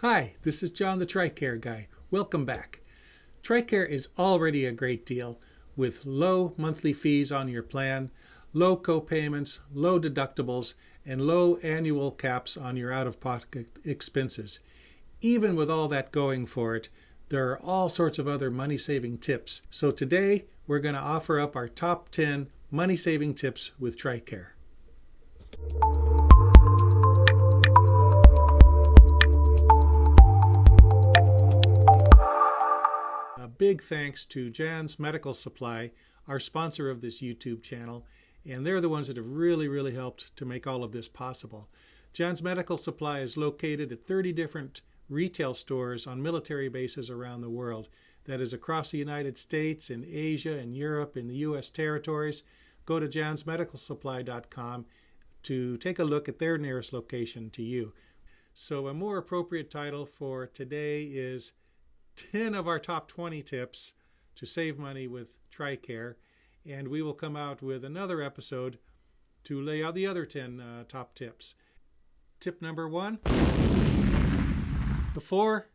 Hi, this is John the TRICARE guy. Welcome back. TRICARE is already a great deal with low monthly fees on your plan, low co-payments, low deductibles, and low annual caps on your out-of-pocket expenses. Even with all that going for it, there are all sorts of other money-saving tips. So today, we're going to offer up our top 10 money-saving tips with TRICARE. A big thanks to Jan's Medical Supply, our sponsor of this YouTube channel, and they're the ones that have really helped to make all of this possible. Jan's Medical Supply is located at 30 different retail stores on military bases around the world. That is across the United States, in Asia, in Europe, in the U.S. territories. Go to jansmedicalsupply.com to take a look at their nearest location to you. So a more appropriate title for today is 10 of our top 20 tips to save money with TRICARE, and we will come out with another episode to lay out the other 10 top tips. Tip number 1, before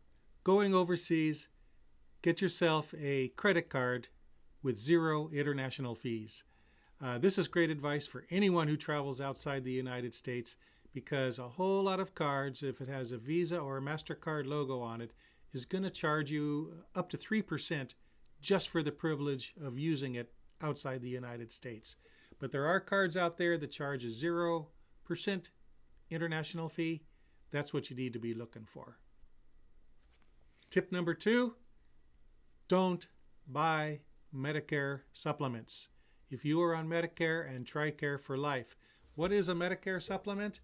going overseas, get yourself a credit card with 0 international fees. This is great advice for anyone who travels outside the United States, because a whole lot of cards, if it has a Visa or a MasterCard logo on it, is going to charge you up to 3% just for the privilege of using it outside the United States. But there are cards out there that charge a 0% international fee. That's what you need to be looking for. Tip number 2, don't buy Medicare supplements. If you are on Medicare and TRICARE for life, what is a Medicare supplement?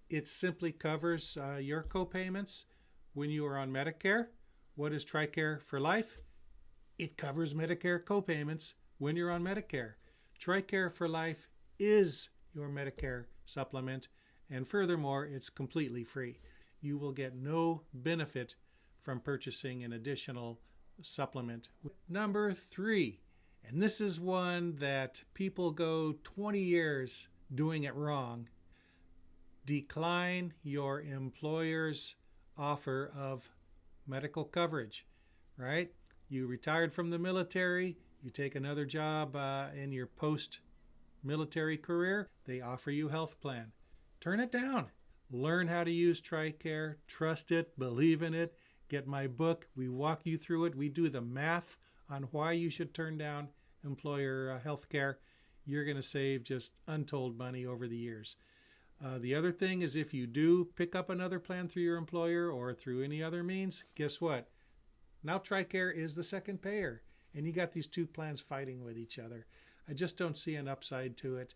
It simply covers your co-payments when you are on Medicare. What is TRICARE for life? It covers Medicare co-payments when you're on Medicare. TRICARE for life is your Medicare supplement, and furthermore, it's completely free. You will get no benefit from purchasing an additional supplement. Number 3, and this is one that people go 20 years doing it wrong. Decline your employer's offer of medical coverage, right? You retired from the military, you take another job in your post-military career, they offer you a health plan. Turn it down. Learn how to use TRICARE, trust it, believe in it. Get my book, we walk you through it. We do the math on why you should turn down employer health care. You're going to save just untold money over the years. The other thing is, if you do pick up another plan through your employer or through any other means, guess what? Now TRICARE is the second payer, and you got these two plans fighting with each other. I just don't see an upside to it,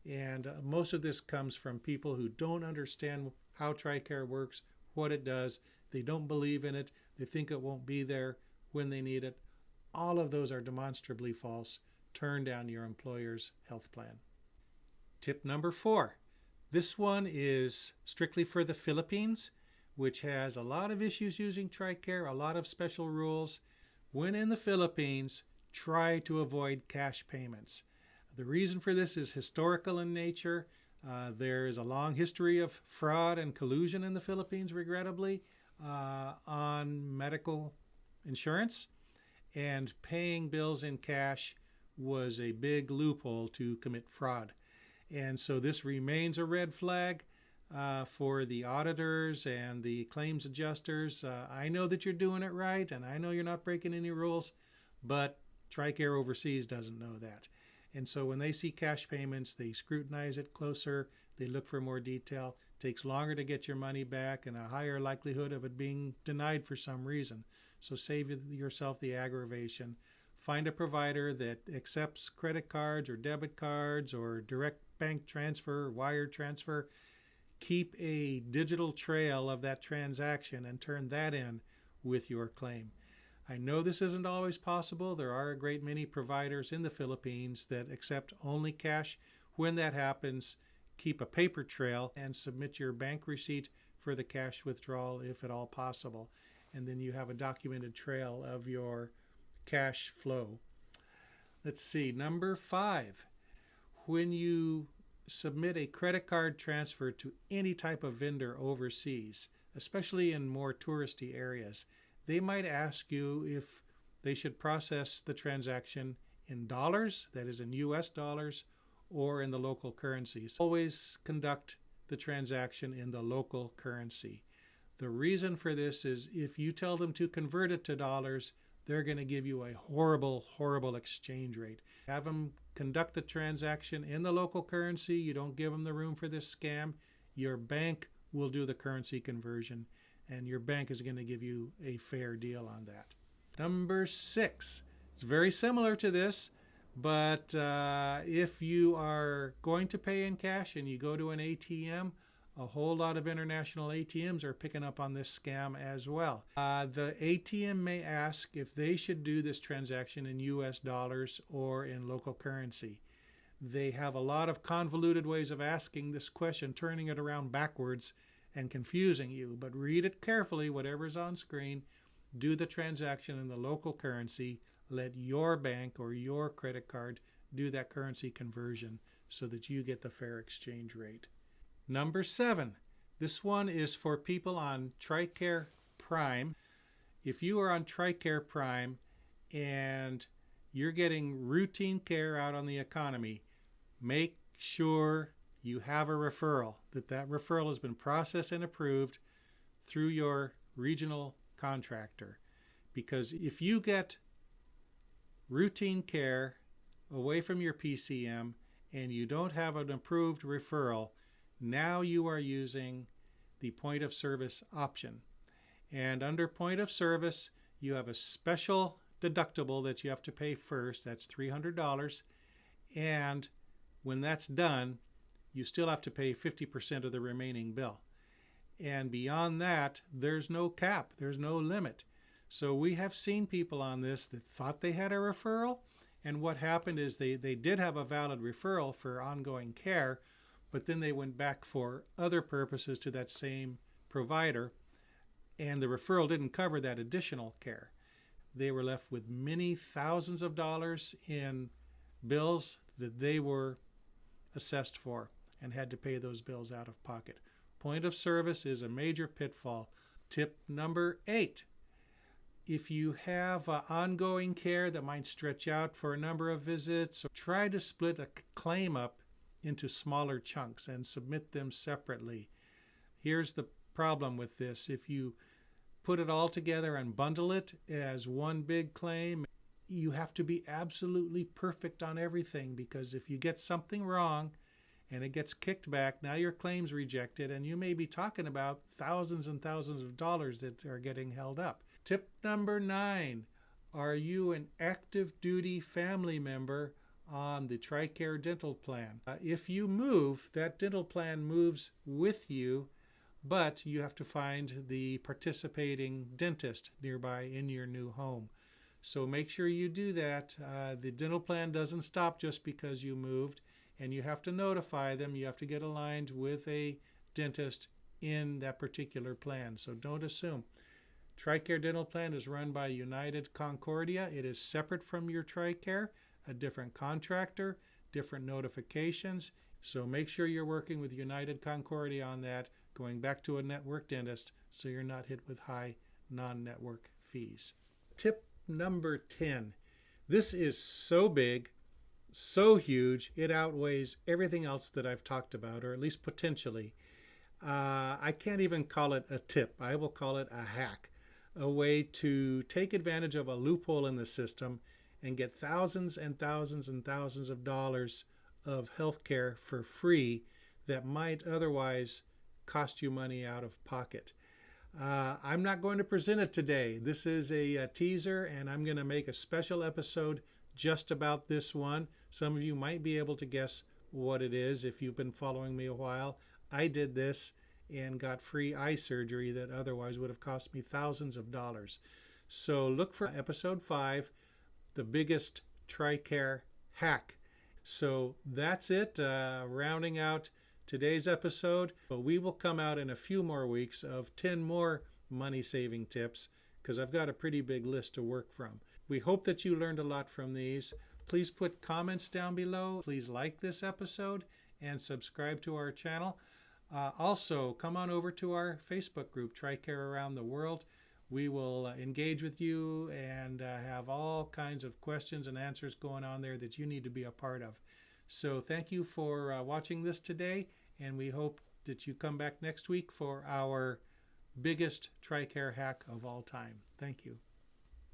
and most of this comes from people who don't understand how TRICARE works, what it does. They don't believe in it. They think it won't be there when they need it. All of those are demonstrably false. Turn down your employer's health plan. Tip number 4. This one is strictly for the Philippines, which has a lot of issues using TRICARE, a lot of special rules. When in the Philippines, try to avoid cash payments. The reason for this is historical in nature. There is a long history of fraud and collusion in the Philippines, regrettably, on medical insurance, and paying bills in cash was a big loophole to commit fraud. And so this remains a red flag for the auditors and the claims adjusters. I know that you're doing it right, and I know you're not breaking any rules, but TRICARE overseas doesn't know that. And so when they see cash payments, they scrutinize it closer. They look for more detail. It takes longer to get your money back and a higher likelihood of it being denied for some reason. So save yourself the aggravation. Find a provider that accepts credit cards or debit cards or direct bank transfer, wire transfer. Keep a digital trail of that transaction and turn that in with your claim. I know this isn't always possible. There are a great many providers in the Philippines that accept only cash. When that happens, keep a paper trail and submit your bank receipt for the cash withdrawal if at all possible. And then you have a documented trail of your cash flow. Let's see, number 5. When you submit a credit card transfer to any type of vendor overseas, especially in more touristy areas. They might ask you if they should process the transaction in dollars, that is in US dollars, or in the local currencies. Always conduct the transaction in the local currency. The reason for this is if you tell them to convert it to dollars, they're going to give you a horrible, horrible exchange rate. Have them conduct the transaction in the local currency. You don't give them the room for this scam. Your bank will do the currency conversion, and your bank is going to give you a fair deal on that. Number 6. It's very similar to this, but if you are going to pay in cash and you go to an ATM, a whole lot of international ATMs are picking up on this scam as well. The ATM may ask if they should do this transaction in US dollars or in local currency. They have a lot of convoluted ways of asking this question, turning it around backwards and confusing you. But read it carefully, whatever's on screen. Do the transaction in the local currency. Let your bank or your credit card do that currency conversion so that you get the fair exchange rate. Number 7. This one is for people on TRICARE Prime. If you are on TRICARE Prime and you're getting routine care out on the economy, make sure you have a referral, that referral has been processed and approved through your regional contractor. Because if you get routine care away from your PCM and you don't have an approved referral, now you are using the point of service option. And under point of service, you have a special deductible that you have to pay first. That's $300. And when that's done, you still have to pay 50% of the remaining bill. And beyond that, there's no cap. There's no limit. So we have seen people on this that thought they had a referral. And what happened is they did have a valid referral for ongoing care, but then they went back for other purposes to that same provider, and the referral didn't cover that additional care. They were left with many thousands of dollars in bills that they were assessed for and had to pay those bills out of pocket. Point of service is a major pitfall. Tip number 8. If you have ongoing care that might stretch out for a number of visits, try to split a claim up into smaller chunks and submit them separately. Here's the problem with this. If you put it all together and bundle it as one big claim, you have to be absolutely perfect on everything, because if you get something wrong and it gets kicked back, now your claim's rejected, and you may be talking about thousands and thousands of dollars that are getting held up. Tip number 9. Are you an active duty family member on the TRICARE Dental plan? If you move, that dental plan moves with you, but you have to find the participating dentist nearby in your new home. So make sure you do that. The dental plan doesn't stop just because you moved, and you have to notify them. You have to get aligned with a dentist in that particular plan. So don't assume. TRICARE Dental Plan is run by United Concordia. It is separate from your TRICARE, a different contractor, different notifications. So make sure you're working with United Concordia on that, going back to a network dentist so you're not hit with high non-network fees. Tip number 10. This is so big, so huge, it outweighs everything else that I've talked about, or at least potentially. I can't even call it a tip. I will call it a hack, a way to take advantage of a loophole in the system and get thousands and thousands and thousands of dollars of health care for free that might otherwise cost you money out of pocket. I'm not going to present it today. This is a teaser, and I'm going to make a special episode just about this one. Some of you might be able to guess what it is if you've been following me a while. I did this and got free eye surgery that otherwise would have cost me thousands of dollars. So look for episode 5, the biggest TRICARE hack. So that's it, rounding out today's episode. But we will come out in a few more weeks of 10 more money-saving tips, because I've got a pretty big list to work from. We hope that you learned a lot from these. Please put comments down below. Please like this episode and subscribe to our channel. Also, come on over to our Facebook group, TRICARE Around the World. We will engage with you and have all kinds of questions and answers going on there that you need to be a part of. So thank you for watching this today, and we hope that you come back next week for our biggest TRICARE hack of all time. Thank you.